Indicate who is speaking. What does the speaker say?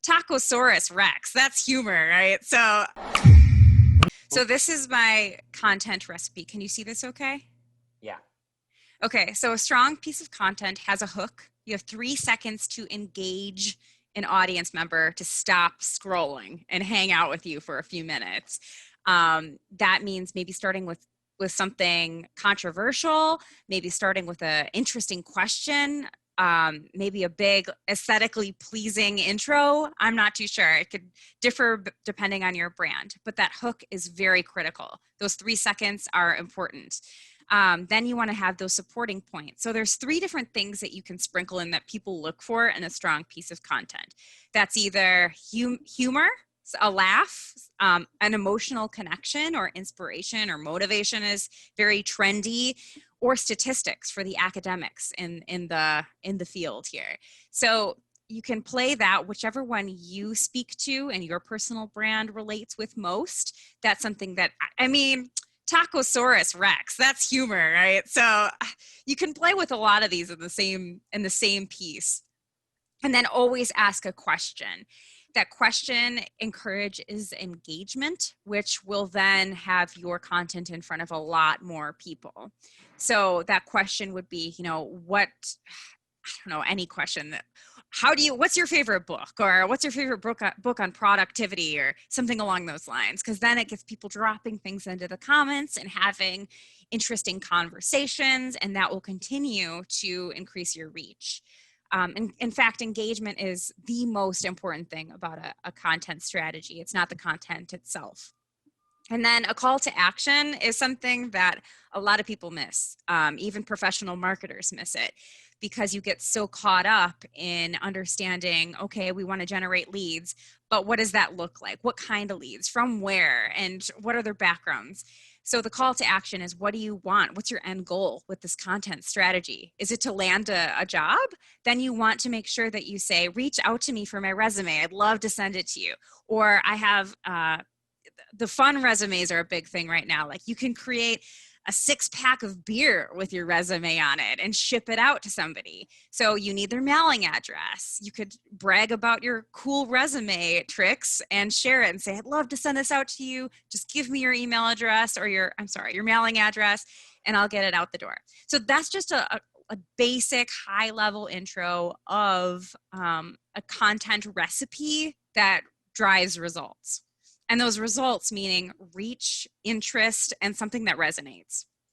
Speaker 1: Tacosaurus Rex. That's humor, right? So this is my content recipe. Can you see this okay?
Speaker 2: Yeah.
Speaker 1: Okay, so a strong piece of content has a hook. You have 3 seconds to engage an audience member to stop scrolling and hang out with you for a few minutes. That means maybe starting with something controversial, maybe starting with an interesting question, maybe a big aesthetically pleasing intro. I'm not too sure. It could differ depending on your brand, but that hook is very critical. Those 3 seconds are important. Then you want to have those supporting points. So there's 3 different things that you can sprinkle in that people look for in a strong piece of content. That's either humor, a laugh, an emotional connection or inspiration or motivation is very trendy, or statistics for the academics in the field here. So you can play that, whichever one you speak to and your personal brand relates with most. That's something that, I mean, Tacosaurus Rex, that's humor, right? So you can play with a lot of these in the same piece. And then always ask a question. That question encourages engagement, which will then have your content in front of a lot more people. So that question would be, what, I don't know, any question. What's your favorite book, or what's your favorite book on productivity, or something along those lines? Because then it gets people dropping things into the comments and having interesting conversations, and that will continue to increase your reach. In fact, engagement is the most important thing about a content strategy. It's not the content itself. And then a call to action is something that a lot of people miss. Even professional marketers miss it, because you get so caught up in understanding, okay, we want to generate leads, but what does that look like? What kind of leads? From where? And what are their backgrounds? So the call to action is, what do you want? What's your end goal with this content strategy? Is it to land a job? Then you want to make sure that you say, reach out to me for my resume. I'd love to send it to you. Or I have the fun resumes are a big thing right now. Like, you can create a 6-pack of beer with your resume on it and ship it out to somebody. So you need their mailing address. You could brag about your cool resume tricks and share it and say, I'd love to send this out to you. Just give me your email address, or your mailing address, and I'll get it out the door. So that's just a basic high level intro of a content recipe that drives results. And those results meaning reach, interest, and something that resonates.